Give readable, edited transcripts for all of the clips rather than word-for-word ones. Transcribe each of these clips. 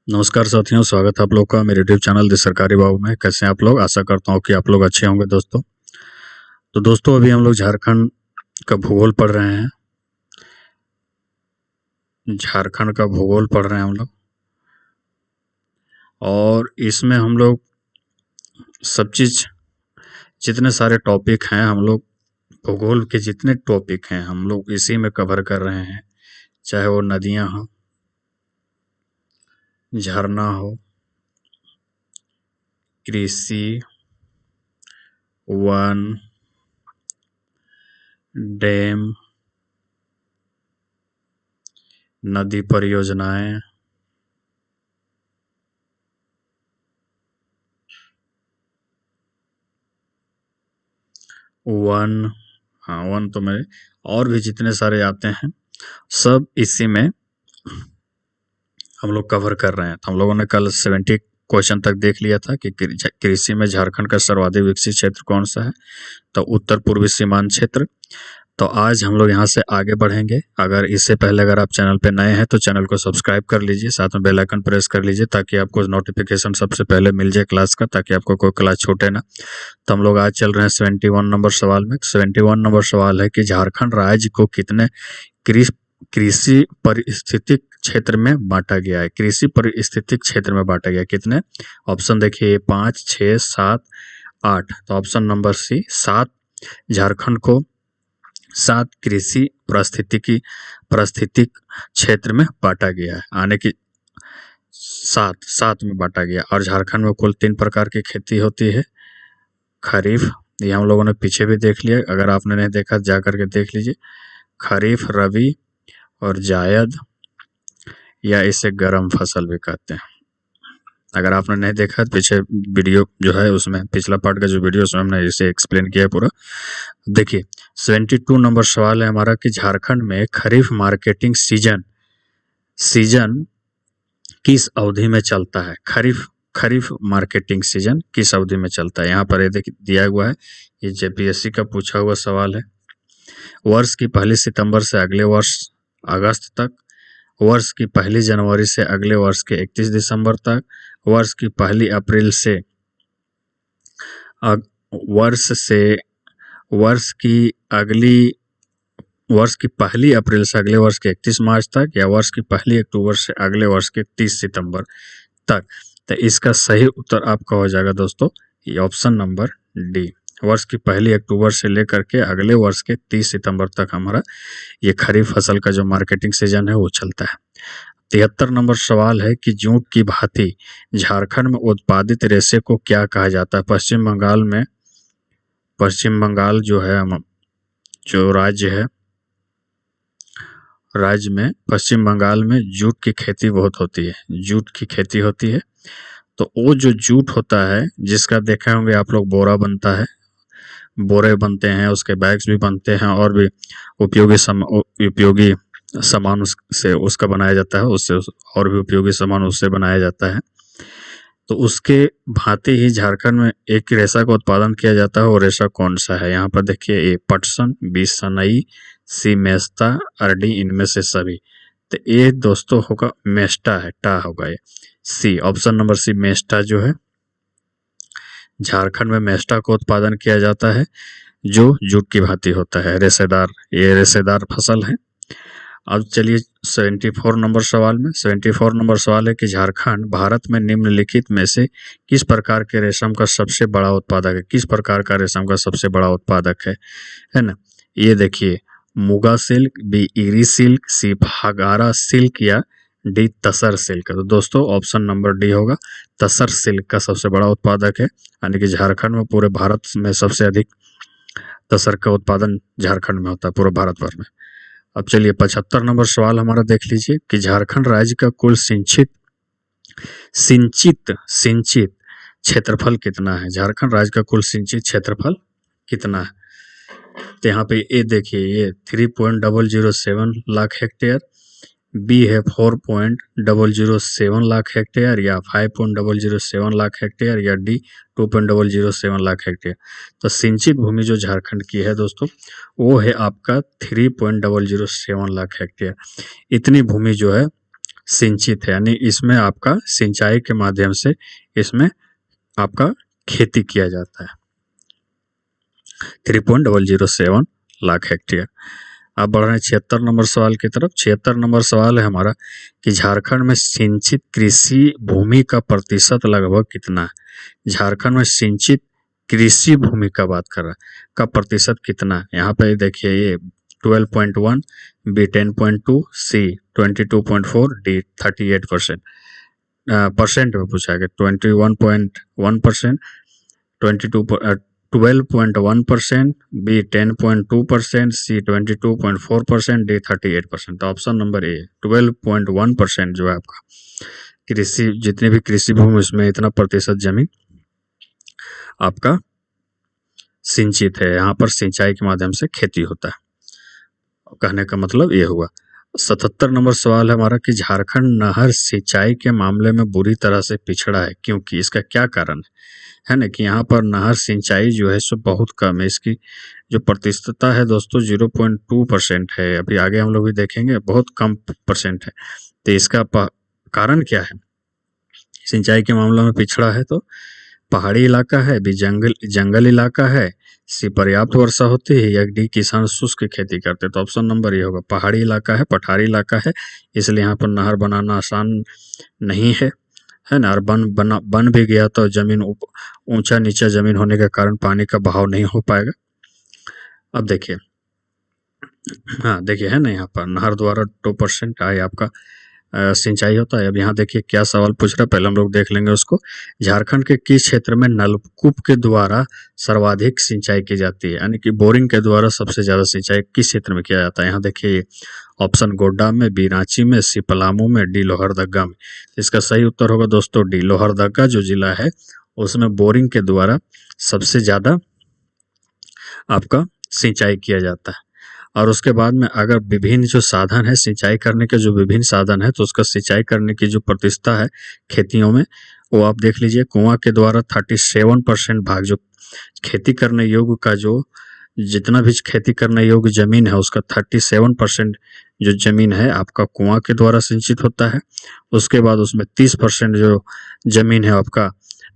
नमस्कार साथियों, स्वागत है आप लोग का मेरे यूट्यूब चैनल द सरकारी बाबू में। कैसे हैं आप लोग? आशा करता हूँ कि आप लोग अच्छे होंगे दोस्तों। तो दोस्तों अभी हम लोग झारखंड का भूगोल पढ़ रहे हैं। झारखंड का भूगोल पढ़ रहे हैं हम लोग, और इसमें हम लोग सब चीज जितने सारे टॉपिक हैं, हम लोग भूगोल के जितने टॉपिक हैं हम लोग इसी में कवर कर रहे हैं। चाहे वो नदियां हो, झरना हो, कृषि, वन, डैम, नदी परियोजनाएं, वन, हाँ वन तो मेरे और भी जितने सारे आते हैं सब इसी में हम लोग कवर कर रहे हैं। तो हम लोगों ने कल 70 क्वेश्चन तक देख लिया था कि कृषि में झारखंड का सर्वाधिक विकसित क्षेत्र कौन सा है, तो उत्तर पूर्वी सीमांत क्षेत्र। तो आज हम लोग यहाँ से आगे बढ़ेंगे। अगर इससे पहले अगर आप चैनल पे नए हैं तो चैनल को सब्सक्राइब कर लीजिए, साथ में बेल आइकन प्रेस कर लीजिए ताकि आपको नोटिफिकेशन सबसे पहले मिल जाए क्लास का, ताकि आपको कोई क्लास छूटे ना। तो हम लोग आज चल रहे हैं 71 नंबर सवाल में। 71 नंबर सवाल है कि झारखंड राज्य को कितने कृषि परिस्थितिक क्षेत्र में बांटा गया है। कृषि परिस्थितिक क्षेत्र में बांटा गया कितने? ऑप्शन देखिए 5, 6, 7, 8। तो ऑप्शन नंबर सी 7, झारखंड को 7 कृषि परिस्थितिक क्षेत्र में बांटा गया है। आने की 7 में बांटा गया। और झारखंड में कुल 3 प्रकार की खेती होती है। खरीफ, ये हम लोगों ने पीछे भी देख लिया, अगर आपने नहीं देखा जा करके देख लीजिए। खरीफ, रबी और जायद, या इसे गर्म फसल भी कहते हैं। अगर आपने नहीं देखा तो पीछे वीडियो जो है उसमें, पिछला पार्ट का जो वीडियो उसमें हमने इसे एक्सप्लेन किया है पूरा। देखिए 72 नंबर सवाल है हमारा कि झारखंड में खरीफ मार्केटिंग सीजन किस अवधि में चलता है। खरीफ मार्केटिंग सीजन किस अवधि में चलता है। यहाँ पर ये देखिए दिया हुआ है, ये जेपीएससी का पूछा हुआ सवाल है। वर्ष की 1 सितंबर से अगले वर्ष अगस्त तक, वर्ष की 1 जनवरी से अगले वर्ष के 31 दिसंबर तक, वर्ष की 1 अप्रैल से वर्ष की 1 अप्रैल से अगले वर्ष के 31 मार्च तक, या वर्ष की 1 अक्टूबर से अगले वर्ष के 30 सितंबर तक। तो इसका सही उत्तर आपका हो जाएगा दोस्तों ये ऑप्शन नंबर डी। वर्ष की 1 अक्टूबर से लेकर के अगले वर्ष के 30 सितंबर तक हमारा ये खरीफ फसल का जो मार्केटिंग सीजन है वो चलता है। 73 नंबर सवाल है कि जूट की भांति झारखंड में उत्पादित रेशे को क्या कहा जाता है। पश्चिम बंगाल जो है, जो राज्य में पश्चिम बंगाल में जूट की खेती बहुत होती है। जूट की खेती होती है, तो वो जो जूट होता है जिसका देखे होंगे आप लोग, बोरा बनता है, बोरे बनते हैं, उसके बैग्स भी बनते हैं, और भी उपयोगी सामान उससे उसका बनाया जाता है, उससे और भी उपयोगी सामान उससे बनाया जाता है। तो उसके भांति ही झारखंड में एक रेशा का उत्पादन किया जाता है। वो रेशा कौन सा है? यहाँ पर देखिए, ए पटसन, बी सनई, सी मेस्ता, अरडी, इनमें से सभी। तो ये दोस्तों होगा मेस्टा है, टा होगा ये सी। ऑप्शन नंबर सी मेस्टा जो है, झारखंड में मेस्टा का उत्पादन किया जाता है जो जूट की भांति होता है, रेशेदार, ये रेशेदार फसल है। अब चलिए 74 नंबर सवाल में। 74 नंबर सवाल है कि झारखंड भारत में निम्नलिखित में से किस प्रकार के रेशम का सबसे बड़ा उत्पादक है। किस प्रकार का रेशम का सबसे बड़ा उत्पादक है ना? ये देखिए, muga silk, B eri silk, सी फागारा सिल्क, या डी तसर सिल्क। तो दोस्तों ऑप्शन नंबर डी होगा, तसर सिल्क का सबसे बड़ा उत्पादक है। यानी कि झारखंड में पूरे भारत में सबसे अधिक तसर का उत्पादन झारखंड में होता है, पूरे भारत भर में। अब चलिए 75 नंबर सवाल हमारा देख लीजिए कि झारखंड राज्य का कुल सिंचित क्षेत्रफल कितना है। झारखंड राज्य का कुल सिंचित क्षेत्रफल कितना है? तो यहाँ पे ये देखिए, ये 3.007 लाख हेक्टेयर, बी है 4.007 लाख हेक्टेयर, या 5.007 लाख हेक्टेयर, या डी 2.007 लाख हेक्टेयर। तो सिंचित भूमि जो झारखंड की है दोस्तों, वो है आपका 3.007 लाख हेक्टेयर। इतनी भूमि जो है सिंचित है, यानी इसमें आपका सिंचाई के माध्यम से इसमें आपका खेती किया जाता है। 3.007 लाख हेक्टेयर। अब बढ़ रहे हैं 76 नंबर सवाल की तरफ। 76 नंबर सवाल है हमारा कि झारखंड में सिंचित कृषि भूमि का प्रतिशत लगभग कितना है। झारखंड में सिंचित कृषि भूमि का बात कर रहा है, का प्रतिशत कितना है। यहाँ पे देखिए ये 12.1, बी 10.2, सी 22.4, डी 38%। परसेंट में पूछा गया 21.1%, 12.1%, बी 10.2%, सी 22.4%, डी 38%। तो ऑप्शन नंबर ए 12.1% जो है आपका कृषि, जितनी भी कृषि भूमि उसमें इतना प्रतिशत जमीन आपका सिंचित है, यहाँ पर सिंचाई के माध्यम से खेती होता है। कहने का मतलब ये हुआ। 77 नंबर सवाल है हमारा कि झारखंड नहर सिंचाई के मामले में बुरी तरह से पिछड़ा है, क्योंकि इसका क्या कारण है ना, कि यहाँ पर नहर सिंचाई जो है सो बहुत कम है। इसकी जो प्रतिशतता है दोस्तों 0.2% है। अभी आगे हम लोग भी देखेंगे, बहुत कम परसेंट है। तो इसका कारण क्या है सिंचाई के मामले में पिछड़ा है? तो पहाड़ी इलाका है, बी जंगल इलाका है, सी पर्याप्त वर्षा होती है, या डी किसान शुष्क खेती करते हैं। तो ऑप्शन नंबर ये होगा, पहाड़ी इलाका है, पठारी इलाका है, इसलिए यहाँ पर नहर बनाना आसान नहीं है ना। और बन भी गया तो जमीन ऊंचा नीचा जमीन होने के कारण पानी का बहाव नहीं हो पाएगा। अब देखिए, हाँ देखिए है ना, यहाँ पर नहर द्वारा 2% आए आपका सिंचाई होता है। अब यहाँ देखिए क्या सवाल पूछ रहा है, पहले हम लोग देख लेंगे उसको। झारखंड के किस क्षेत्र में नलकूप के द्वारा सर्वाधिक सिंचाई की जाती है, यानी कि बोरिंग के द्वारा सबसे ज्यादा सिंचाई किस क्षेत्र में किया जाता है। यहाँ देखिए ऑप्शन गोड्डा में, बी रांची में, सी पलामू में, डी लोहरदगा में। इसका सही उत्तर होगा दोस्तों डी लोहरदगा जो जिला है उसमें बोरिंग के द्वारा सबसे ज्यादा आपका सिंचाई किया जाता है। और उसके बाद में अगर विभिन्न जो साधन है सिंचाई करने के, जो विभिन्न साधन है, तो उसका सिंचाई करने की जो प्रतिशतता है खेतियों में वो आप देख लीजिए। कुआं के द्वारा 37% भाग, जो खेती करने योग्य का जो जितना भी खेती करने योग्य जमीन है उसका 37% जो जमीन है आपका कुआं के द्वारा सिंचित होता है। उसके बाद उसमें 30% जो जमीन है आपका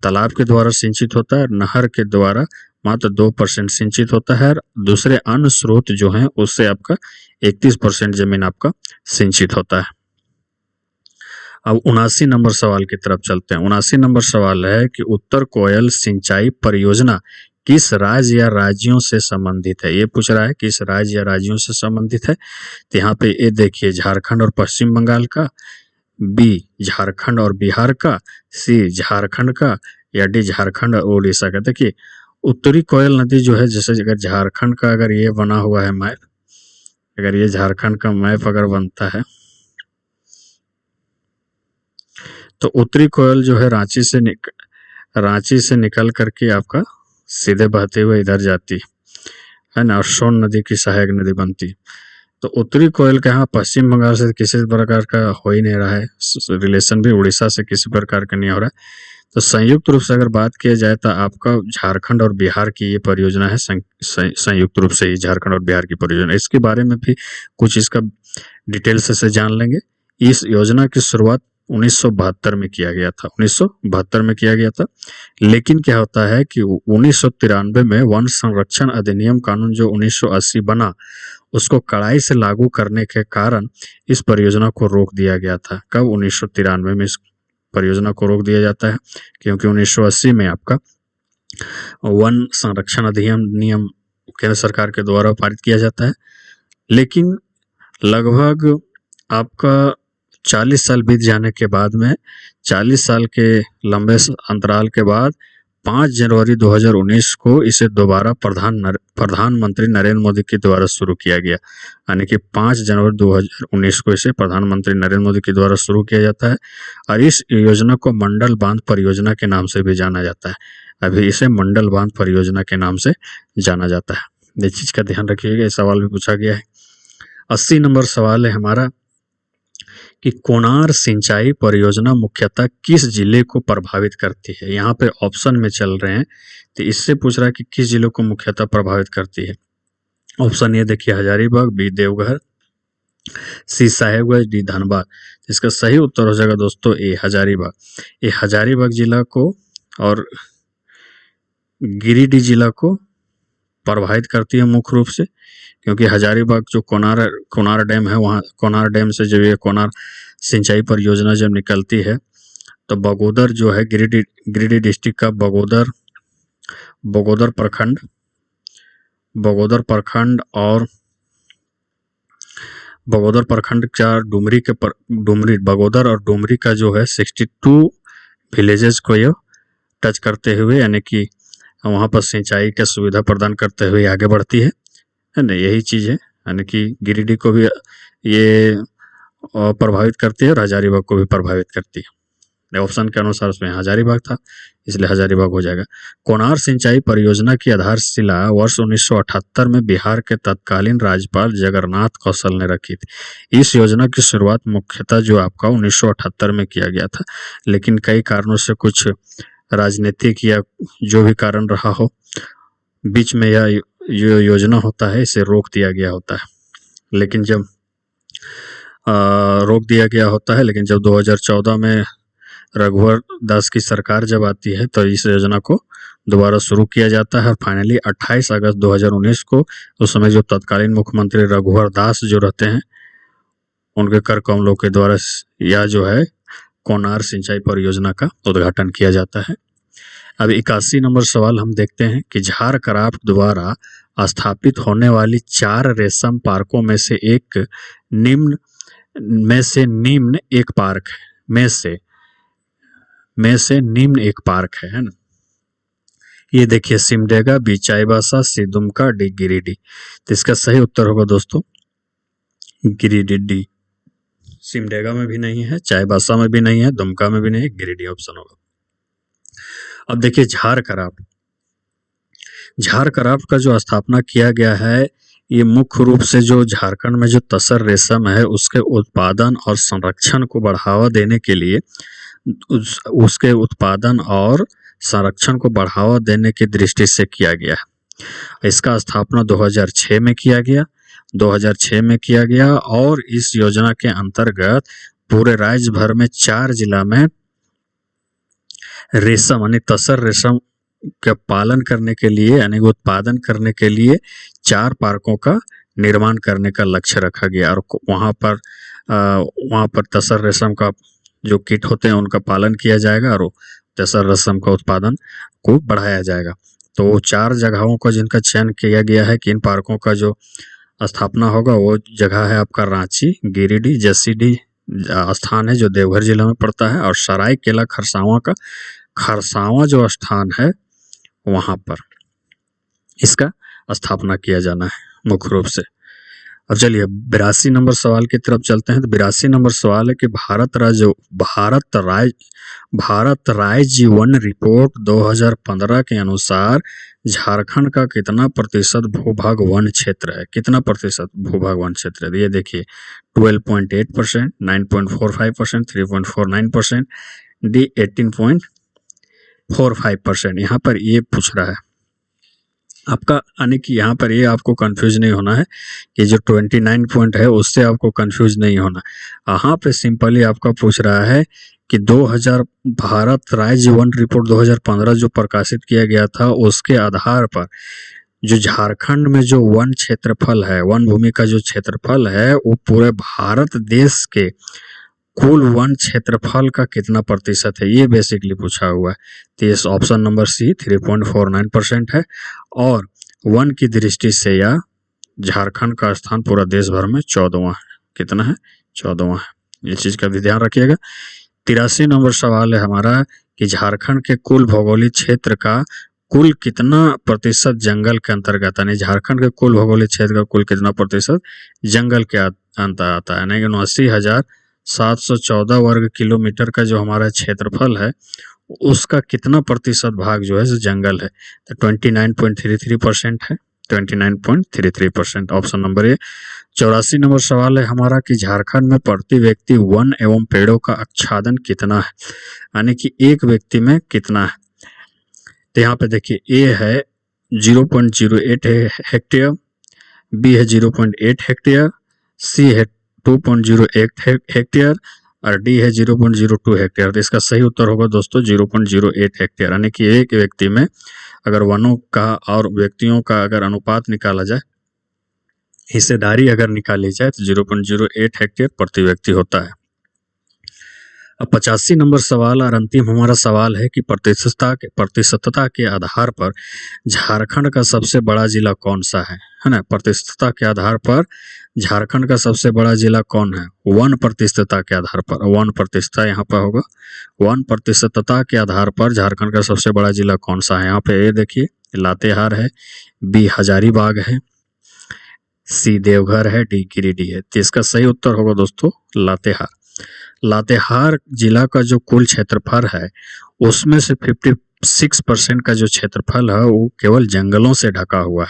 तालाब के द्वारा सिंचित होता है। नहर के द्वारा मात्र 2% सिंचित होता है। दूसरे अन्य स्रोत जो हैं उससे आपका 31% जमीन आपका सिंचित होता है। अब 79 नंबर सवाल की तरफ चलते हैं। 79 नंबर सवाल है कि उत्तर कोयल सिंचाई परियोजना किस राज्य या राज्यों से संबंधित है। ये पूछ रहा है किस राज्य या राज्यों से संबंधित है। तो यहाँ पे ये देखिए झारखंड और पश्चिम बंगाल का, बी झारखंड और बिहार का, सी झारखंड का, या डी झारखंड और उड़ीसा का। देखिए उत्तरी कोयल नदी जो है, जैसे अगर झारखंड का अगर ये बना हुआ है मैप, अगर ये झारखंड का मैप अगर बनता है तो उत्तरी कोयल जो है रांची से निकल करके आपका सीधे बहते हुए इधर जाती है ना, और सोन नदी की सहायक नदी बनती। तो उत्तरी कोयल का यहाँ पश्चिम बंगाल से किसी प्रकार का हो ही नहीं रहा है रिलेशन, भी उड़ीसा से किसी प्रकार का नहीं हो रहा है। तो संयुक्त रूप से अगर बात किया जाए तो आपका झारखंड और बिहार की ये परियोजना है, संयुक्त रूप से ये झारखंड और बिहार की परियोजना। इसके बारे में भी कुछ इसका डिटेल से जान लेंगे। इस योजना की शुरुआत 1972 में किया गया था, 1972 में किया गया था। लेकिन क्या होता है कि 1993 में वन संरक्षण अधिनियम कानून जो 1980 बना, उसको कड़ाई से लागू करने के कारण इस परियोजना को रोक दिया गया था। कब? 1993 में इस परियोजना को रोक दिया जाता है, क्योंकि 1980 में आपका वन संरक्षण अधिनियम केंद्र सरकार के द्वारा पारित किया जाता है। लेकिन लगभग आपका 40 साल बीत जाने के बाद में, 40 साल के लंबे अंतराल के बाद 5 जनवरी 2019 को इसे दोबारा प्रधानमंत्री नरेंद्र मोदी के द्वारा शुरू किया गया। यानी कि 5 जनवरी 2019 को इसे प्रधानमंत्री नरेंद्र मोदी के द्वारा शुरू किया जाता है। और इस योजना को मंडल बांध परियोजना के नाम से भी जाना जाता है। अभी इसे मंडल बांध परियोजना के नाम से जाना जाता है। इस चीज का ध्यान रखिएगा, ये सवाल भी पूछा गया है। 80 नंबर सवाल है हमारा कि कोनार सिंचाई परियोजना मुख्यतः किस जिले को प्रभावित करती है। यहाँ पे ऑप्शन में चल रहे हैं, तो इससे पूछ रहा है कि किस जिले को मुख्यतः प्रभावित करती है। ऑप्शन ए देखिए हजारीबाग, बी देवघर, सी साहेबगंज, डी धनबाद। इसका सही उत्तर हो जाएगा दोस्तों ए हजारीबाग। ये हजारीबाग जिला को और गिरिडीह जिला को प्रभावित करती है मुख्य रूप से, क्योंकि हजारीबाग जो कोनार डैम है, वहाँ कोनार डैम से जब ये कोनार सिंचाई परियोजना जब निकलती है तो बगोदर जो है गिरिडीह डिस्ट्रिक्ट का बगोदर प्रखंड और बगोदर प्रखंड का बगोदर और डुमरी का जो है 62 विलेजेस को ये टच करते हुए, यानी कि वहाँ पर सिंचाई की सुविधा प्रदान करते हुए आगे बढ़ती है ना। यही चीज़ है, यानी कि गिरिडीह को भी ये प्रभावित करती है और हजारीबाग को भी प्रभावित करती है। ऑप्शन के अनुसार उसमें हजारीबाग था, इसलिए हजारीबाग हो जाएगा। कोनार सिंचाई परियोजना की आधारशिला वर्ष 1978 में बिहार के तत्कालीन राज्यपाल जगन्नाथ कौशल ने रखी थी। इस योजना की शुरुआत मुख्यतः जो आपका 1978 में किया गया था, लेकिन कई कारणों से, कुछ राजनीतिक या जो भी कारण रहा हो, बीच में यह जो योजना होता है इसे रोक दिया गया होता है। लेकिन जब रोक दिया गया होता है, लेकिन जब 2014 में रघुवर दास की सरकार जब आती है तो इस योजना को दोबारा शुरू किया जाता है। फाइनली 28 अगस्त 2019 को उस समय जो तत्कालीन मुख्यमंत्री रघुवर दास जो रहते हैं, उनके कर कमलों के द्वारा यह जो है कोनार सिंचाई परियोजना का उद्घाटन किया जाता है। अब 81 नंबर सवाल हम देखते हैं कि झारक्राफ्ट द्वारा स्थापित होने वाली 4 रेशम पार्कों में से निम्न एक पार्क है, में से निम्न एक पार्क है ना। ये देखिए सिमडेगा, बी चाईबासा, सी दुमका, डी गिरिडीह। तो इसका सही उत्तर होगा दोस्तों गिरिडीह, डी। सिमडेगा में भी नहीं है, चाईबासा में भी नहीं है, दुमका में भी नहीं है, गिरिडीह ऑप्शन होगा। अब देखिए झारक्राफ्ट का जो स्थापना किया गया है, ये मुख्य रूप से जो झारखंड में जो तसर रेशम है उसके उत्पादन और संरक्षण को बढ़ावा देने के लिए, उसके उत्पादन और संरक्षण को बढ़ावा देने की दृष्टि से किया गया है। इसका स्थापना 2006 में किया गया और इस योजना के अंतर्गत पूरे राज्य भर में 4 जिला में रेशम यानी तसर रेशम का पालन करने के लिए, यानी उत्पादन करने के लिए 4 पार्कों का निर्माण करने का लक्ष्य रखा गया और वहाँ पर तसर रेशम का जो कीट होते हैं उनका पालन किया जाएगा और तसर रेशम का उत्पादन को बढ़ाया जाएगा। तो 4 जगहों का जिनका चयन किया गया है कि इन पार्कों का जो स्थापना होगा, वो जगह है आपका रांची, गिरिडीह, जसीडीह स्थान है जो देवघर जिला में पड़ता है, और सरायकेला खरसावां जो स्थान है वहाँ पर इसका स्थापना किया जाना है मुख्य रूप से। अब चलिए 82 नंबर सवाल की तरफ चलते हैं। तो 82 नंबर सवाल है कि भारत राज्य वन रिपोर्ट 2015 के अनुसार झारखंड का कितना प्रतिशत भूभाग वन क्षेत्र है? कितना प्रतिशत भूभाग वन क्षेत्र है? ये देखिए 12.8%, 9.45%, 3.49%, डी 18.45%। यहाँ पर ये पूछ रहा है आपका, यानी कि यहाँ पर ये आपको कंफ्यूज नहीं होना है कि जो 29 पॉइंट है उससे आपको कंफ्यूज नहीं होना। यहाँ पे सिंपली आपका पूछ रहा है कि 2000 भारत राज्य वन रिपोर्ट 2015 जो प्रकाशित किया गया था, उसके आधार पर जो झारखंड में जो वन क्षेत्रफल है, वन भूमि का जो क्षेत्रफल है, वो पूरे भारत देश के कुल वन क्षेत्रफल का कितना प्रतिशत है, ये बेसिकली पूछा हुआ है। तो इस ऑप्शन नंबर सी 3.49% है और वन की दृष्टि से यह झारखंड का स्थान पूरा देश भर में 14वां है। कितना है? 14वां है। ये चीज का भी ध्यान रखिएगा। 83 नंबर सवाल है हमारा कि झारखंड के कुल भौगोलिक क्षेत्र का कुल कितना प्रतिशत जंगल के अंतर्गत, यानी झारखंड के कुल भौगोलिक क्षेत्र का कुल कितना प्रतिशत जंगल के अंतर्गत आता है? यानी 79,714 वर्ग किलोमीटर का जो हमारा क्षेत्रफल है उसका कितना प्रतिशत भाग जो है जंगल है? तो 29.33% है, 29.33% ऑप्शन नंबर ए। 84 नंबर सवाल है हमारा कि झारखंड में प्रति व्यक्ति वन एवं पेड़ों का आच्छादन कितना है, यानी कि एक व्यक्ति में कितना है? तो यहाँ पे देखिए ए है 0.08 हेक्टेयर, बी है 0.8 हेक्टेयर, सी है 2.08 हेक्टेयर और डी है 0.02 हेक्टेयर। तो इसका सही उत्तर होगा दोस्तों 0.08 हेक्टेयर, यानी कि एक व्यक्ति में अगर वनों का और व्यक्तियों का अगर अनुपात निकाला जाए, हिस्सेदारी अगर निकाली जाए तो 0.08 हेक्टेयर प्रति व्यक्ति होता है। अब 85 नंबर सवाल और अंतिम हमारा सवाल है कि प्रतिशतता के आधार पर झारखंड का सबसे बड़ा जिला कौन सा है ना। प्रतिशतता के आधार पर झारखंड का सबसे बड़ा जिला कौन है? 1% के आधार पर, 1% यहाँ पर होगा। 1% के आधार पर झारखंड का सबसे बड़ा जिला कौन सा है? यहाँ पे ये देखिए, लातेहार है, बी हजारीबाग है, सी देवघर है, डी गिरिडीह है। तो इसका सही उत्तर होगा दोस्तों लातेहार। लातेहार जिला का जो कुल क्षेत्रफल है उसमें से 56% का जो क्षेत्रफल है वो केवल जंगलों से ढका हुआ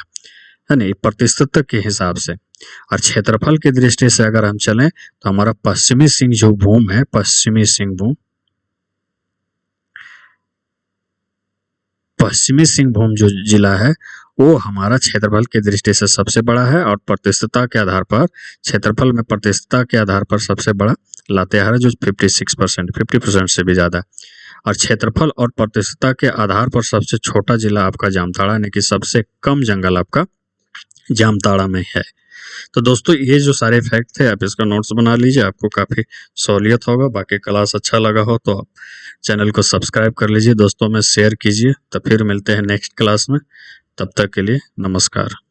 है ना, प्रतिशत के हिसाब से। और क्षेत्रफल की दृष्टि से अगर हम चलें तो हमारा पश्चिमी सिंहभूम है, पश्चिमी सिंहभूम जो जिला है वो हमारा क्षेत्रफल की दृष्टि से सबसे बड़ा है, और प्रतिशतता के आधार पर, क्षेत्रफल में प्रतिशतता के आधार पर सबसे बड़ा लातेहार है जो 50% से भी ज्यादा। और क्षेत्रफल और प्रतिशतता के आधार पर सबसे छोटा जिला आपका जामताड़ा, यानी कि सबसे कम जंगल आपका जामताड़ा में है। तो दोस्तों ये जो सारे फैक्ट थे आप इसका नोट्स बना लीजिए, आपको काफी सहूलियत होगा। बाकी क्लास अच्छा लगा हो तो आप चैनल को सब्सक्राइब कर लीजिए, दोस्तों में शेयर कीजिए। तो फिर मिलते हैं नेक्स्ट क्लास में, तब तक के लिए नमस्कार।